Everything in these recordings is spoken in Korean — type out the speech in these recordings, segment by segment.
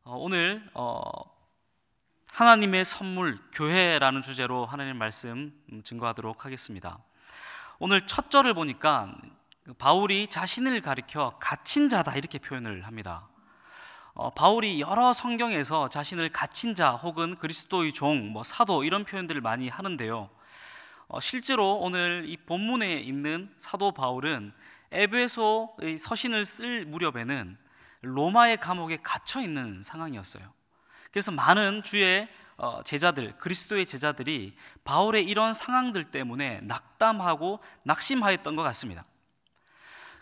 오늘 하나님의 선물 교회라는 주제로 하나님 말씀 증거하도록 하겠습니다. 오늘 첫 절을 보니까 바울이 자신을 가리켜 갇힌 자다 이렇게 표현을 합니다. 바울이 여러 성경에서 자신을 갇힌 자 혹은 그리스도의 종, 사도 이런 표현들을 많이 하는데요. 실제로 오늘 이 본문에 있는 사도 바울은 에베소의 서신을 쓸 무렵에는 로마의 감옥에 갇혀 있는 상황이었어요. 그래서 많은 주의 제자들, 그리스도의 제자들이 바울의 이런 상황들 때문에 낙담하고 낙심하였던 것 같습니다.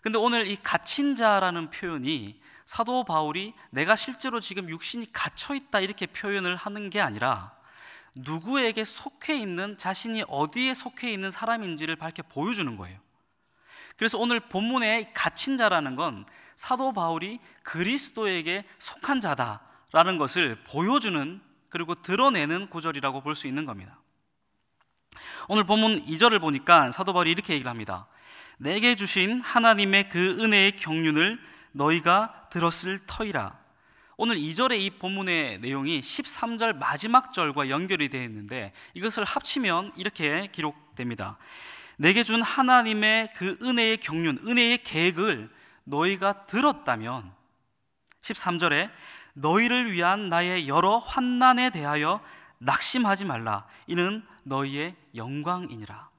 근데 오늘 이 갇힌 자라는 표현이 사도 바울이 내가 실제로 지금 육신이 갇혀 있다 이렇게 표현을 하는 게 아니라 누구에게 속해 있는, 자신이 어디에 속해 있는 사람인지를 밝혀 보여주는 거예요. 그래서 오늘 본문에 갇힌 자라는 건 사도 바울이 그리스도에게 속한 자다라는 것을 보여주는, 그리고 드러내는 구절이라고 볼 수 있는 겁니다. 오늘 본문 2절을 보니까 사도 바울이 이렇게 얘기를 합니다. 내게 주신 하나님의 그 은혜의 경륜을 너희가 들었을 터이라. 오늘 2절의 이 본문의 내용이 13절 마지막 절과 연결이 되어 있는데 이것을 합치면 이렇게 기록됩니다. 내게 준 하나님의 그 은혜의 경륜, 은혜의 계획을 너희가 들었다면, 13절에 너희를 위한 나의 여러 환난에 대하여 낙심하지 말라. 이는 너희의 영광이니라.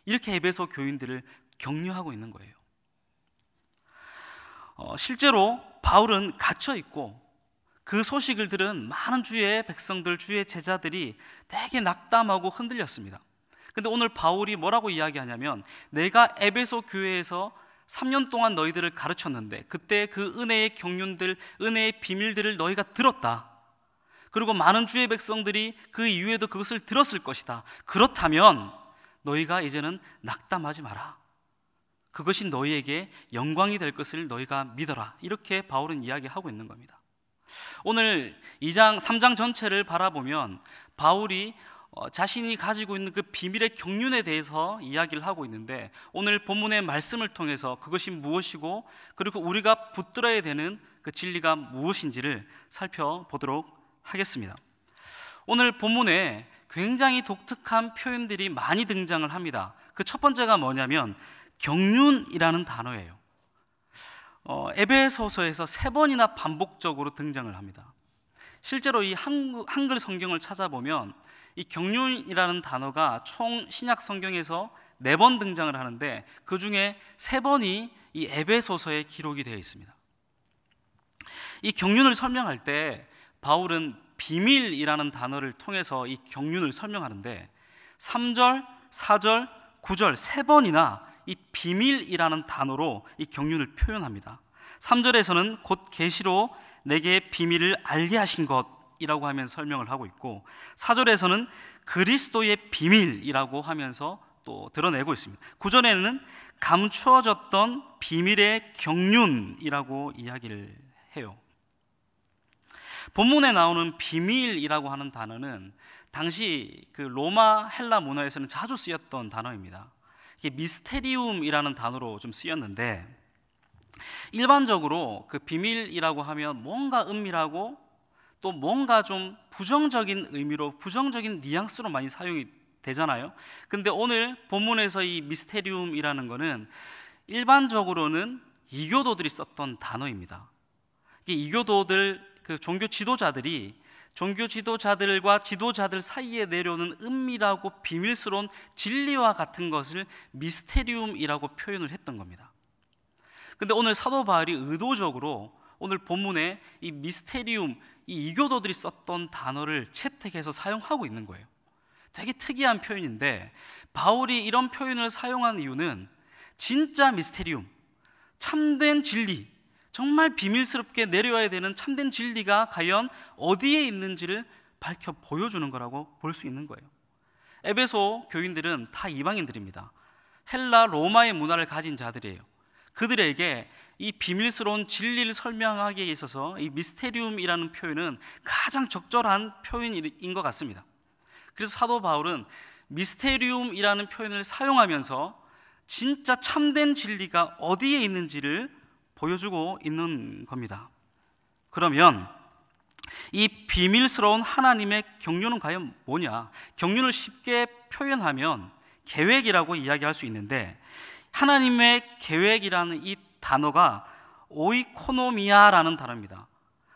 이렇게 에베소 교인들을 격려하고 있는 거예요. 실제로 바울은 갇혀 있고 그 소식을 들은 많은 주의 백성들, 주의 제자들이 되게 낙담하고 흔들렸습니다. 근데 오늘 바울이 뭐라고 이야기하냐면, 내가 에베소 교회에서 3년 동안 너희들을 가르쳤는데 그때 그 은혜의 경륜들, 은혜의 비밀들을 너희가 들었다. 그리고 많은 주의 백성들이 그 이후에도 그것을 들었을 것이다. 그렇다면 너희가 이제는 낙담하지 마라. 그것이 너희에게 영광이 될 것을 너희가 믿어라. 이렇게 바울은 이야기하고 있는 겁니다. 오늘 2장, 3장 전체를 바라보면 바울이 자신이 가지고 있는 그 비밀의 경륜에 대해서 이야기를 하고 있는데, 오늘 본문의 말씀을 통해서 그것이 무엇이고 그리고 우리가 붙들어야 되는 그 진리가 무엇인지를 살펴보도록 하겠습니다. 오늘 본문에 굉장히 독특한 표현들이 많이 등장을 합니다. 그 첫 번째가 뭐냐면 경륜이라는 단어예요. 에베소서에서 3번이나 반복적으로 등장을 합니다. 실제로 이 한글 성경을 찾아보면 이 경륜이라는 단어가 총 신약 성경에서 4번 등장을 하는데 그 중에 3번이 이 에베소서에 기록이 되어 있습니다. 이 경륜을 설명할 때 바울은 비밀이라는 단어를 통해서 이 경륜을 설명하는데 3절, 4절, 9절 3번이나 이 비밀이라는 단어로 이 경륜을 표현합니다. 3절에서는 곧 계시로 내게 비밀을 알게 하신 것이라고 하면서 설명을 하고 있고, 4절에서는 그리스도의 비밀이라고 하면서 또 드러내고 있습니다. 9절에는 감추어졌던 비밀의 경륜이라고 이야기를 해요. 본문에 나오는 비밀이라고 하는 단어는 당시 그 로마 헬라 문화에서는 자주 쓰였던 단어입니다. 이게 미스테리움이라는 단어로 좀 쓰였는데, 일반적으로 그 비밀이라고 하면 뭔가 은밀하고 또 뭔가 좀 부정적인 의미로, 부정적인 뉘앙스로 많이 사용이 되잖아요. 근데 오늘 본문에서 이 미스테리움이라는 거는 일반적으로는 이교도들이 썼던 단어입니다. 이게 이교도들, 그 종교 지도자들과 지도자들 사이에 내려오는 은밀하고 비밀스러운 진리와 같은 것을 미스테리움이라고 표현을 했던 겁니다. 근데 오늘 사도 바울이 의도적으로 오늘 본문에 이 미스테리움, 이 이교도들이 썼던 단어를 채택해서 사용하고 있는 거예요. 되게 특이한 표현인데, 바울이 이런 표현을 사용한 이유는 진짜 미스테리움, 참된 진리, 정말 비밀스럽게 내려와야 되는 참된 진리가 과연 어디에 있는지를 밝혀 보여주는 거라고 볼 수 있는 거예요. 에베소 교인들은 다 이방인들입니다. 헬라, 로마의 문화를 가진 자들이에요. 그들에게 이 비밀스러운 진리를 설명하기에 있어서 이 미스테리움이라는 표현은 가장 적절한 표현인 것 같습니다. 그래서 사도 바울은 미스테리움이라는 표현을 사용하면서 진짜 참된 진리가 어디에 있는지를 보여주고 있는 겁니다. 그러면 이 비밀스러운 하나님의 경륜은 과연 뭐냐? 경륜을 쉽게 표현하면 계획이라고 이야기할 수 있는데, 하나님의 계획이라는 이 단어가 오이코노미아라는 단어입니다.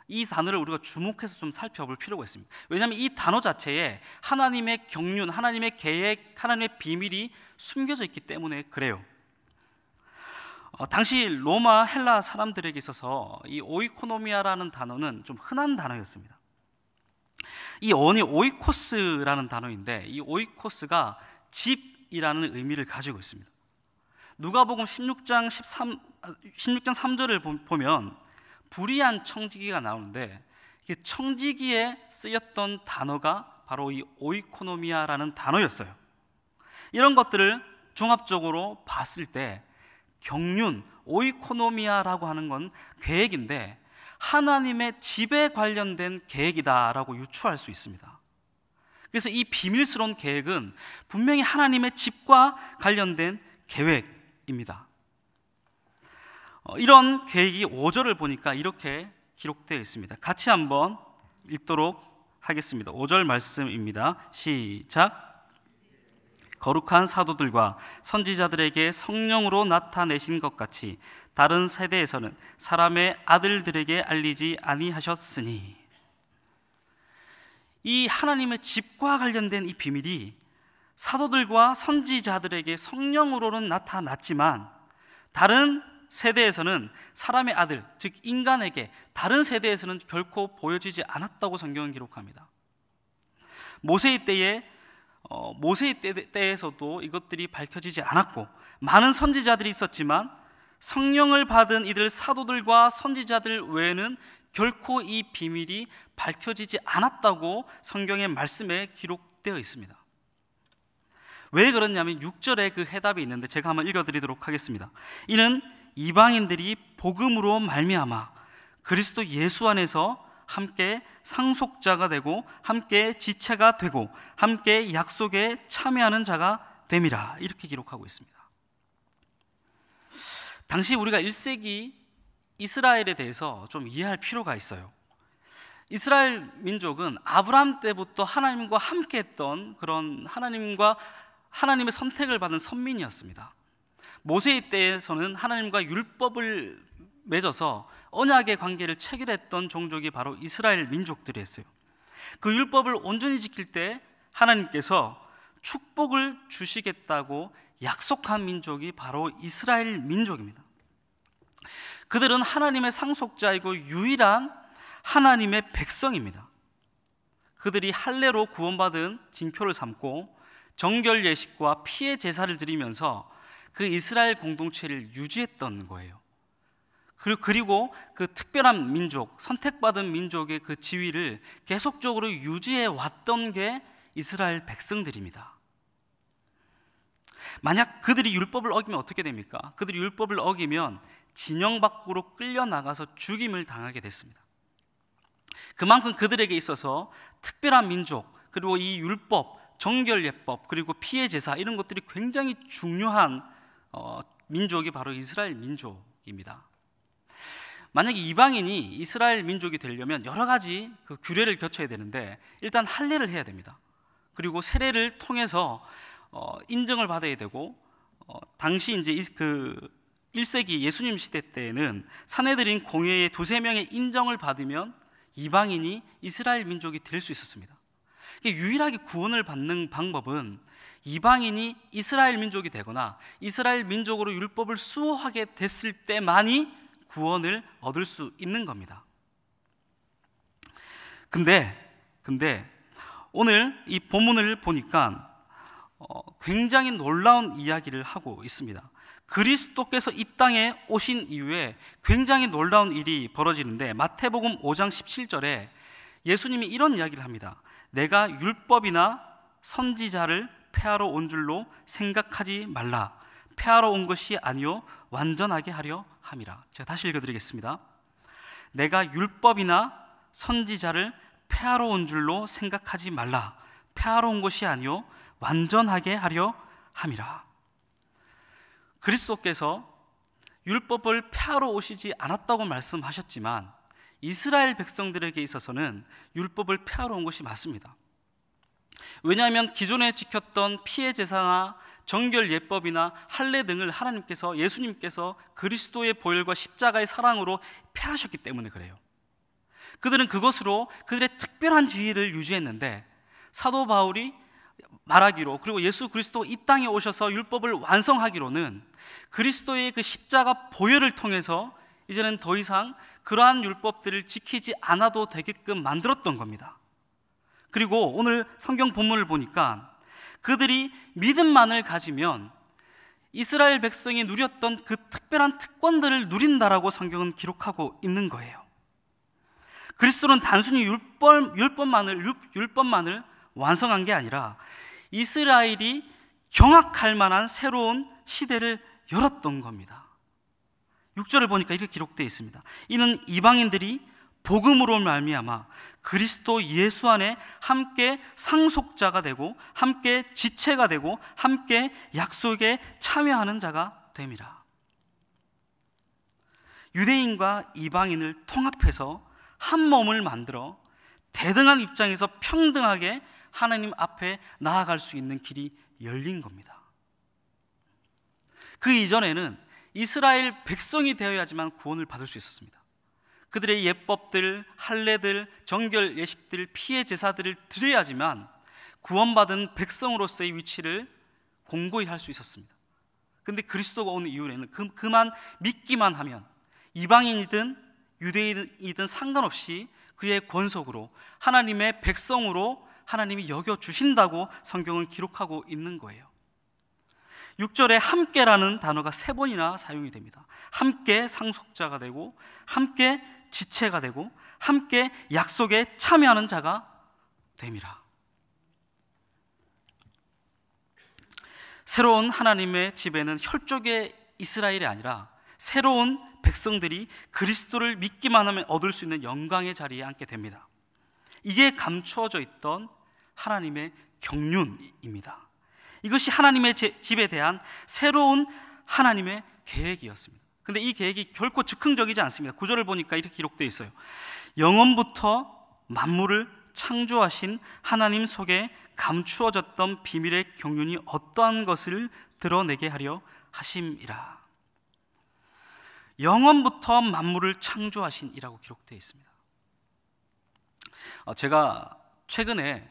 이 단어를 우리가 주목해서 좀 살펴볼 필요가 있습니다. 왜냐하면 이 단어 자체에 하나님의 경륜, 하나님의 계획, 하나님의 비밀이 숨겨져 있기 때문에 그래요. 당시 로마 헬라 사람들에게 있어서 이 오이코노미아라는 단어는 좀 흔한 단어였습니다. 이 어원이 오이코스라는 단어인데, 이 오이코스가 집이라는 의미를 가지고 있습니다. 누가복음 16장 3절을 보면 불의한 청지기가 나오는데, 청지기에 쓰였던 단어가 바로 이 오이코노미아라는 단어였어요. 이런 것들을 종합적으로 봤을 때 경륜, 오이코노미아라고 하는 건 계획인데 하나님의 집에 관련된 계획이다라고 유추할 수 있습니다. 그래서 이 비밀스러운 계획은 분명히 하나님의 집과 관련된 계획입니다. 이런 계획이 5절을 보니까 이렇게 기록되어 있습니다. 같이 한번 읽도록 하겠습니다. 5절 말씀입니다. 시작. 거룩한 사도들과 선지자들에게 성령으로 나타내신 것 같이 다른 세대에서는 사람의 아들들에게 알리지 아니하셨으니, 이 하나님의 집과 관련된 이 비밀이 사도들과 선지자들에게 성령으로는 나타났지만 다른 세대에서는 사람의 아들, 즉 인간에게 다른 세대에서는 결코 보여지지 않았다고 성경은 기록합니다. 모세의 때에서도 이것들이 밝혀지지 않았고 많은 선지자들이 있었지만 성령을 받은 이들 사도들과 선지자들 외에는 결코 이 비밀이 밝혀지지 않았다고 성경의 말씀에 기록되어 있습니다. 왜 그러냐면 6절에 그 해답이 있는데 제가 한번 읽어드리도록 하겠습니다. 이는 이방인들이 복음으로 말미암아 그리스도 예수 안에서 함께 상속자가 되고 함께 지체가 되고 함께 약속에 참여하는 자가 됨이라, 이렇게 기록하고 있습니다. 당시 우리가 1세기 이스라엘에 대해서 좀 이해할 필요가 있어요. 이스라엘 민족은 아브라함 때부터 하나님과 함께 했던 그런 하나님의 선택을 받은 선민이었습니다. 모세의 때에서는 하나님과 율법을 맺어서 언약의 관계를 체결했던 종족이 바로 이스라엘 민족들이었어요. 그 율법을 온전히 지킬 때 하나님께서 축복을 주시겠다고 약속한 민족이 바로 이스라엘 민족입니다. 그들은 하나님의 상속자이고 유일한 하나님의 백성입니다. 그들이 할례로 구원받은 징표를 삼고 정결 예식과 피의 제사를 드리면서 그 이스라엘 공동체를 유지했던 거예요. 그리고 그 특별한 민족, 선택받은 민족의 그 지위를 계속적으로 유지해 왔던 게 이스라엘 백성들입니다. 만약 그들이 율법을 어기면 어떻게 됩니까? 그들이 율법을 어기면 진영 밖으로 끌려나가서 죽임을 당하게 됐습니다. 그만큼 그들에게 있어서 특별한 민족, 그리고 이 율법, 정결예법, 그리고 피의 제사, 이런 것들이 굉장히 중요한 민족이 바로 이스라엘 민족입니다. 만약에 이방인이 이스라엘 민족이 되려면 여러 가지 그 규례를 갖춰야 되는데, 일단 할례를 해야 됩니다. 그리고 세례를 통해서 인정을 받아야 되고, 당시 이제 그 1세기 예수님 시대 때에는 사내들인 공회의 2-3명의 인정을 받으면 이방인이 이스라엘 민족이 될 수 있었습니다. 유일하게 구원을 받는 방법은 이방인이 이스라엘 민족이 되거나 이스라엘 민족으로 율법을 수호하게 됐을 때만이 구원을 얻을 수 있는 겁니다. 근데 오늘 이 본문을 보니까 굉장히 놀라운 이야기를 하고 있습니다. 그리스도께서 이 땅에 오신 이후에 굉장히 놀라운 일이 벌어지는데, 마태복음 5장 17절에 예수님이 이런 이야기를 합니다. 내가 율법이나 선지자를 폐하러 온 줄로 생각하지 말라. 폐하러 온 것이 아니요 완전하게 하려 함이라. 제가 다시 읽어드리겠습니다. 내가 율법이나 선지자를 폐하러 온 줄로 생각하지 말라. 폐하러 온 것이 아니요 완전하게 하려 함이라. 그리스도께서 율법을 폐하러 오시지 않았다고 말씀하셨지만 이스라엘 백성들에게 있어서는 율법을 폐하러 온 것이 맞습니다. 왜냐하면 기존에 지켰던 피해 제사나 정결 예법이나 할례 등을 하나님께서, 예수님께서 그리스도의 보혈과 십자가의 사랑으로 폐하셨기 때문에 그래요. 그들은 그것으로 그들의 특별한 지위를 유지했는데, 사도 바울이 말하기로, 그리고 예수 그리스도 이 땅에 오셔서 율법을 완성하기로는 그리스도의 그 십자가 보혈을 통해서 이제는 더 이상 그러한 율법들을 지키지 않아도 되게끔 만들었던 겁니다. 그리고 오늘 성경 본문을 보니까 그들이 믿음만을 가지면 이스라엘 백성이 누렸던 그 특별한 특권들을 누린다라고 성경은 기록하고 있는 거예요. 그리스도는 단순히 율법만을 완성한 게 아니라 이스라엘이 경악할 만한 새로운 시대를 열었던 겁니다. 6절을 보니까 이렇게 기록되어 있습니다. 이는 이방인들이 복음으로 말미암아 그리스도 예수 안에 함께 상속자가 되고 함께 지체가 되고 함께 약속에 참여하는 자가 됨이라. 유대인과 이방인을 통합해서 한 몸을 만들어 대등한 입장에서 평등하게 하나님 앞에 나아갈 수 있는 길이 열린 겁니다. 그 이전에는 이스라엘 백성이 되어야지만 구원을 받을 수 있었습니다. 그들의 예법들, 할례들, 정결 예식들, 피해 제사들을 드려야지만 구원받은 백성으로서의 위치를 공고히 할 수 있었습니다. 그런데 그리스도가 오는 이후에는 그만 믿기만 하면 이방인이든 유대인이든 상관없이 그의 권속으로 하나님의 백성으로 하나님이 여겨주신다고 성경은 기록하고 있는 거예요. 6절에 함께라는 단어가 3번이나 사용이 됩니다. 함께 상속자가 되고 함께 지체가 되고 함께 약속에 참여하는 자가 됨이라. 새로운 하나님의 집에는 혈족의 이스라엘이 아니라 새로운 백성들이 그리스도를 믿기만 하면 얻을 수 있는 영광의 자리에 앉게 됩니다. 이게 감추어져 있던 하나님의 경륜입니다. 이것이 하나님의 집에 대한 새로운 하나님의 계획이었습니다. 근데 이 계획이 결코 즉흥적이지 않습니다. 9절을 보니까 이렇게 기록되어 있어요. 영원부터 만물을 창조하신 하나님 속에 감추어졌던 비밀의 경륜이 어떠한 것을 드러내게 하려 하심이라. 영원부터 만물을 창조하신이라고 기록되어 있습니다. 제가 최근에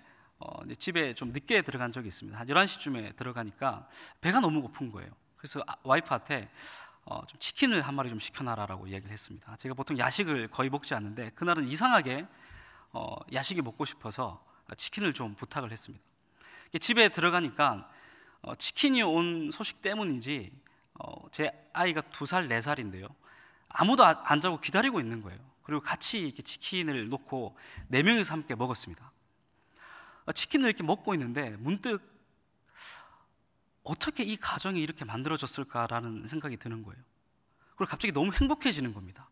집에 좀 늦게 들어간 적이 있습니다. 한 11시쯤에 들어가니까 배가 너무 고픈 거예요. 그래서 와이프한테 좀 치킨을 한 마리 좀 시켜놔라라고 이야기를 했습니다. 제가 보통 야식을 거의 먹지 않는데 그날은 이상하게 야식이 먹고 싶어서 치킨을 좀 부탁을 했습니다. 집에 들어가니까 치킨이 온 소식 때문인지 제 아이가 2살, 4살인데요 아무도 안 자고 기다리고 있는 거예요. 그리고 같이 이렇게 치킨을 놓고 4명이서 함께 먹었습니다. 치킨을 이렇게 먹고 있는데 문득 어떻게 이 가정이 이렇게 만들어졌을까라는 생각이 드는 거예요. 그리고 갑자기 너무 행복해지는 겁니다.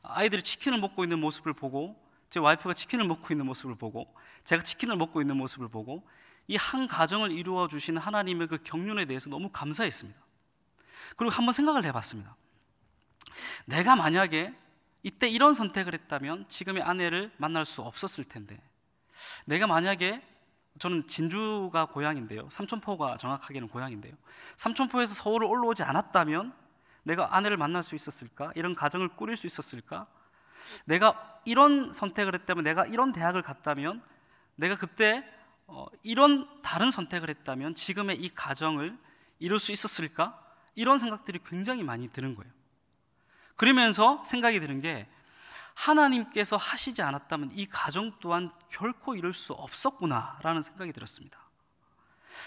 아이들이 치킨을 먹고 있는 모습을 보고, 제 와이프가 치킨을 먹고 있는 모습을 보고, 제가 치킨을 먹고 있는 모습을 보고, 이 한 가정을 이루어 주신 하나님의 그 경륜에 대해서 너무 감사했습니다. 그리고 한번 생각을 해봤습니다. 내가 만약에 이때 이런 선택을 했다면 지금의 아내를 만날 수 없었을 텐데, 내가 만약에, 저는 진주가 고향인데요, 삼천포가 정확하게는 고향인데요, 삼천포에서 서울을 올라오지 않았다면 내가 아내를 만날 수 있었을까? 이런 가정을 꾸릴 수 있었을까? 내가 이런 선택을 했다면, 내가 이런 대학을 갔다면, 내가 그때 이런 다른 선택을 했다면 지금의 이 가정을 이룰 수 있었을까? 이런 생각들이 굉장히 많이 드는 거예요. 그러면서 생각이 드는 게, 하나님께서 하시지 않았다면 이 가정 또한 결코 이룰 수 없었구나라는 생각이 들었습니다.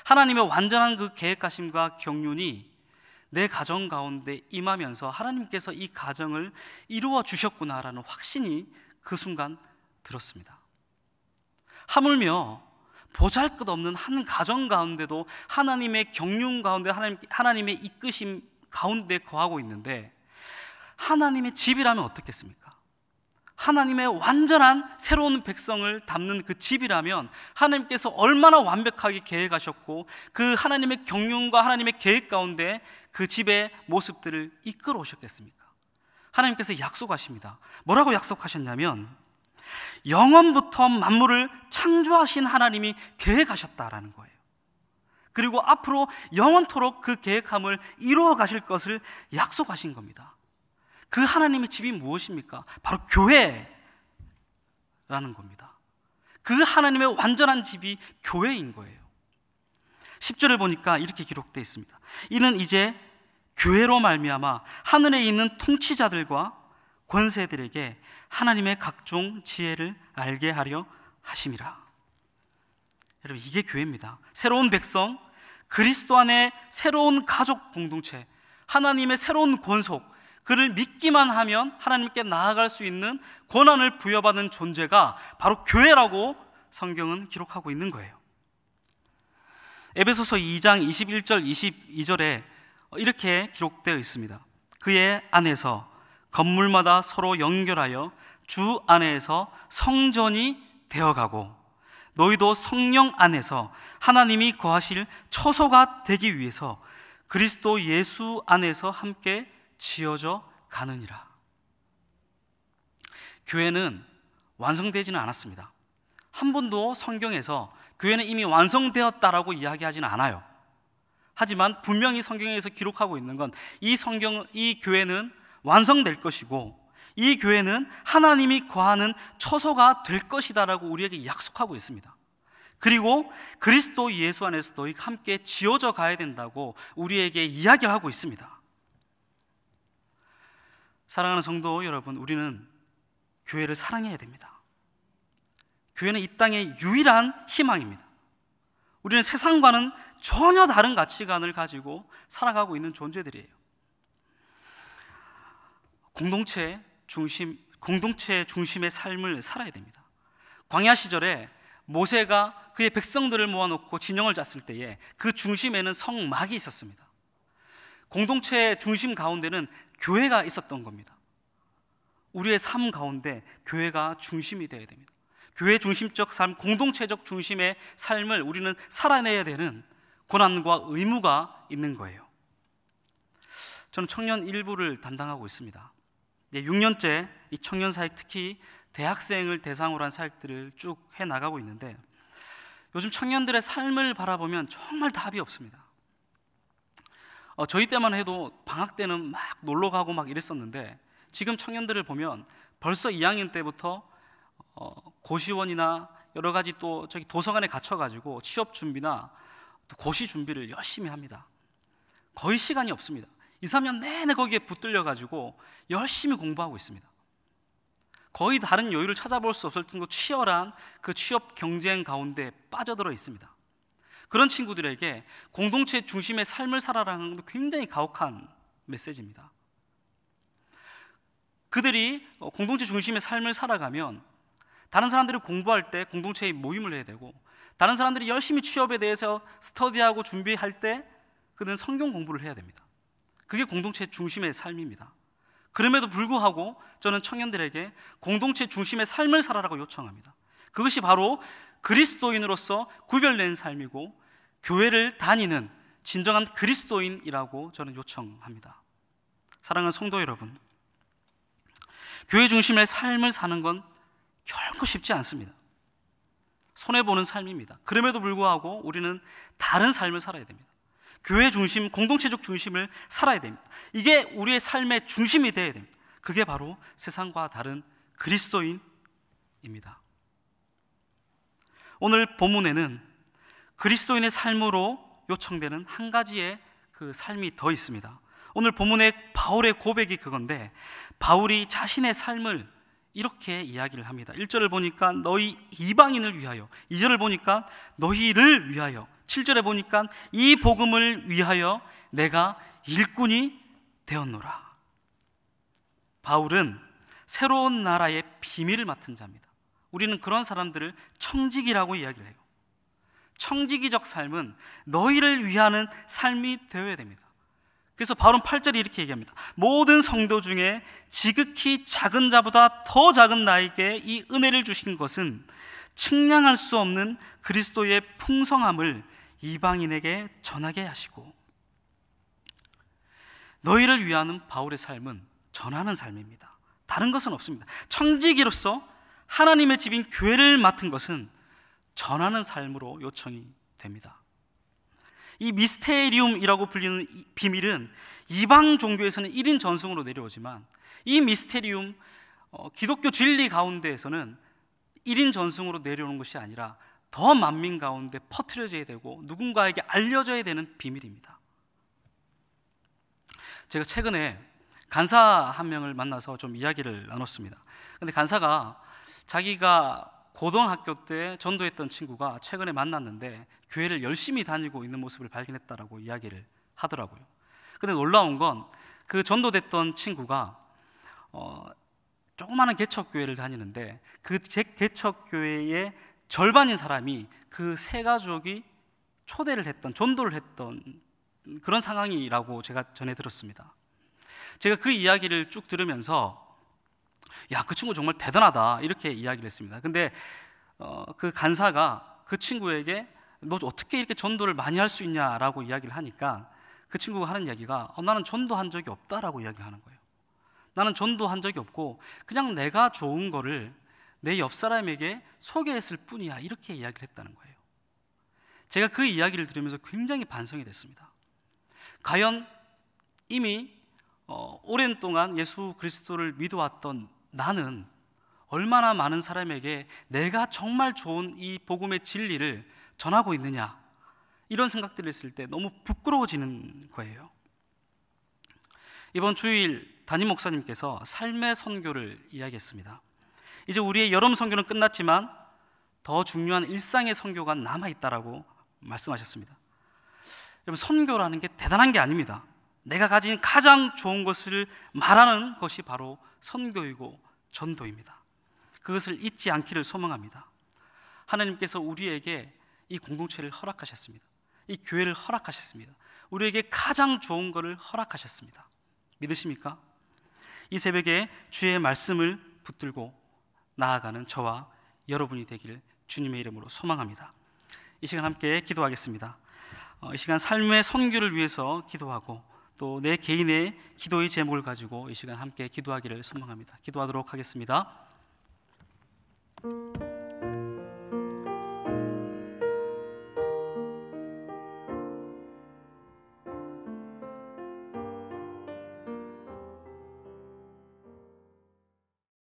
하나님의 완전한 그 계획하심과 경륜이 내 가정 가운데 임하면서 하나님께서 이 가정을 이루어 주셨구나라는 확신이 그 순간 들었습니다. 하물며 보잘것없는 한 가정 가운데도 하나님의 경륜 가운데 하나님의 이끄심 가운데 거하고 있는데, 하나님의 집이라면 어떻겠습니까? 하나님의 완전한 새로운 백성을 담는 그 집이라면 하나님께서 얼마나 완벽하게 계획하셨고 그 하나님의 경륜과 하나님의 계획 가운데 그 집의 모습들을 이끌어 오셨겠습니까? 하나님께서 약속하십니다. 뭐라고 약속하셨냐면 영원부터 만물을 창조하신 하나님이 계획하셨다라는 거예요. 그리고 앞으로 영원토록 그 계획함을 이루어 가실 것을 약속하신 겁니다. 그 하나님의 집이 무엇입니까? 바로 교회라는 겁니다. 그 하나님의 완전한 집이 교회인 거예요. 10절을 보니까 이렇게 기록되어 있습니다. 이는 이제 교회로 말미암아 하늘에 있는 통치자들과 권세들에게 하나님의 각종 지혜를 알게 하려 하심이라. 여러분, 이게 교회입니다. 새로운 백성, 그리스도 안에 새로운 가족 공동체, 하나님의 새로운 권속, 그를 믿기만 하면 하나님께 나아갈 수 있는 권한을 부여받은 존재가 바로 교회라고 성경은 기록하고 있는 거예요. 에베소서 2장 21절 22절에 이렇게 기록되어 있습니다. 그의 안에서 건물마다 서로 연결하여 주 안에서 성전이 되어가고 너희도 성령 안에서 하나님이 거하실 처소가 되기 위해서 그리스도 예수 안에서 함께 지어져 가느니라. 교회는 완성되지는 않았습니다. 한 번도 성경에서 교회는 이미 완성되었다라고 이야기하지는 않아요. 하지만 분명히 성경에서 기록하고 있는 건 이 교회는 완성될 것이고 이 교회는 하나님이 거하는 처소가 될 것이다라고 우리에게 약속하고 있습니다. 그리고 그리스도 예수 안에서 너희가 함께 지어져 가야 된다고 우리에게 이야기를 하고 있습니다. 사랑하는 성도 여러분, 우리는 교회를 사랑해야 됩니다. 교회는 이 땅의 유일한 희망입니다. 우리는 세상과는 전혀 다른 가치관을 가지고 살아가고 있는 존재들이에요. 공동체 중심의 삶을 살아야 됩니다. 광야 시절에 모세가 그의 백성들을 모아놓고 진영을 짰을 때에 그 중심에는 성막이 있었습니다. 공동체 중심 가운데는 교회가 있었던 겁니다. 우리의 삶 가운데 교회가 중심이 되어야 됩니다. 교회 중심적 삶, 공동체적 중심의 삶을 우리는 살아내야 되는 고난과 의무가 있는 거예요. 저는 청년 일부를 담당하고 있습니다. 6년째 이 청년 사역, 특히 대학생을 대상으로 한 사역들을 쭉 해나가고 있는데 요즘 청년들의 삶을 바라보면 정말 답이 없습니다. 저희 때만 해도 방학 때는 막 놀러 가고 막 이랬었는데 지금 청년들을 보면 벌써 2학년 때부터 고시원이나 여러 가지 또 저기 도서관에 갇혀가지고 취업 준비나 또 고시 준비를 열심히 합니다. 거의 시간이 없습니다. 2, 3년 내내 거기에 붙들려가지고 열심히 공부하고 있습니다. 거의 다른 여유를 찾아볼 수 없을 정도로 치열한 그 취업 경쟁 가운데 빠져들어 있습니다. 그런 친구들에게 공동체 중심의 삶을 살아라는 것도 굉장히 가혹한 메시지입니다. 그들이 공동체 중심의 삶을 살아가면 다른 사람들이 공부할 때 공동체에 모임을 해야 되고 다른 사람들이 열심히 취업에 대해서 스터디하고 준비할 때 그들은 성경 공부를 해야 됩니다. 그게 공동체 중심의 삶입니다. 그럼에도 불구하고 저는 청년들에게 공동체 중심의 삶을 살아라고 요청합니다. 그것이 바로 그리스도인으로서 구별된 삶이고 교회를 다니는 진정한 그리스도인이라고 저는 요청합니다. 사랑하는 성도 여러분, 교회 중심의 삶을 사는 건 결코 쉽지 않습니다. 손해보는 삶입니다. 그럼에도 불구하고 우리는 다른 삶을 살아야 됩니다. 교회 중심, 공동체적 중심을 살아야 됩니다. 이게 우리의 삶의 중심이 되어야 됩니다. 그게 바로 세상과 다른 그리스도인입니다. 오늘 본문에는 그리스도인의 삶으로 요청되는 한 가지의 그 삶이 더 있습니다. 오늘 본문의 바울의 고백이 그건데 바울이 자신의 삶을 이렇게 이야기를 합니다. 1절을 보니까 너희 이방인을 위하여, 2절을 보니까 너희를 위하여, 7절에 보니까 이 복음을 위하여 내가 일꾼이 되었노라. 바울은 새로운 나라의 비밀을 맡은 자입니다. 우리는 그런 사람들을 청지기라고 이야기를 해요. 청지기적 삶은 너희를 위하는 삶이 되어야 됩니다. 그래서 바울은 8절에 이렇게 얘기합니다. 모든 성도 중에 지극히 작은 자보다 더 작은 나에게 이 은혜를 주신 것은 측량할 수 없는 그리스도의 풍성함을 이방인에게 전하게 하시고, 너희를 위하는 바울의 삶은 전하는 삶입니다. 다른 것은 없습니다. 청지기로서 하나님의 집인 교회를 맡은 것은 전하는 삶으로 요청이 됩니다. 이 미스테리움이라고 불리는 비밀은 이방 종교에서는 1인 전승으로 내려오지만 이 미스테리움, 기독교 진리 가운데에서는 1인 전승으로 내려오는 것이 아니라 더 만민 가운데 퍼뜨려져야 되고 누군가에게 알려져야 되는 비밀입니다. 제가 최근에 간사 한 명을 만나서 좀 이야기를 나눴습니다. 근데 간사가 자기가 고등학교 때 전도했던 친구가 최근에 만났는데 교회를 열심히 다니고 있는 모습을 발견했다라고 이야기를 하더라고요. 근데 놀라운 건 그 전도됐던 친구가 조그마한 개척교회를 다니는데 그 개척교회의 절반인 사람이 그 세 가족이 초대를 했던, 전도를 했던 그런 상황이라고 제가 전해 들었습니다. 제가 그 이야기를 쭉 들으면서 야, 그 친구 정말 대단하다 이렇게 이야기를 했습니다. 근데 그 간사가 그 친구에게 너 어떻게 이렇게 전도를 많이 할 수 있냐라고 이야기를 하니까 그 친구가 하는 이야기가 나는 전도한 적이 없다라고 이야기를 하는 거예요. 나는 전도한 적이 없고 그냥 내가 좋은 거를 내 옆 사람에게 소개했을 뿐이야 이렇게 이야기를 했다는 거예요. 제가 그 이야기를 들으면서 굉장히 반성이 됐습니다. 과연 이미 오랜 동안 예수 그리스도를 믿어왔던 나는 얼마나 많은 사람에게 내가 정말 좋은 이 복음의 진리를 전하고 있느냐, 이런 생각들을 했을 때 너무 부끄러워지는 거예요. 이번 주일 담임 목사님께서 삶의 선교를 이야기했습니다. 이제 우리의 여름 선교는 끝났지만 더 중요한 일상의 선교가 남아있다라고 말씀하셨습니다. 여러분, 선교라는 게 대단한 게 아닙니다. 내가 가진 가장 좋은 것을 말하는 것이 바로 선교이고 전도입니다. 그것을 잊지 않기를 소망합니다. 하나님께서 우리에게 이 공동체를 허락하셨습니다. 이 교회를 허락하셨습니다. 우리에게 가장 좋은 것을 허락하셨습니다. 믿으십니까? 이 새벽에 주의 말씀을 붙들고 나아가는 저와 여러분이 되기를 주님의 이름으로 소망합니다. 이 시간 함께 기도하겠습니다. 이 시간 삶의 선교를 위해서 기도하고 또 내 개인의 기도의 제목을 가지고 이 시간 함께 기도하기를 소망합니다. 기도하도록 하겠습니다.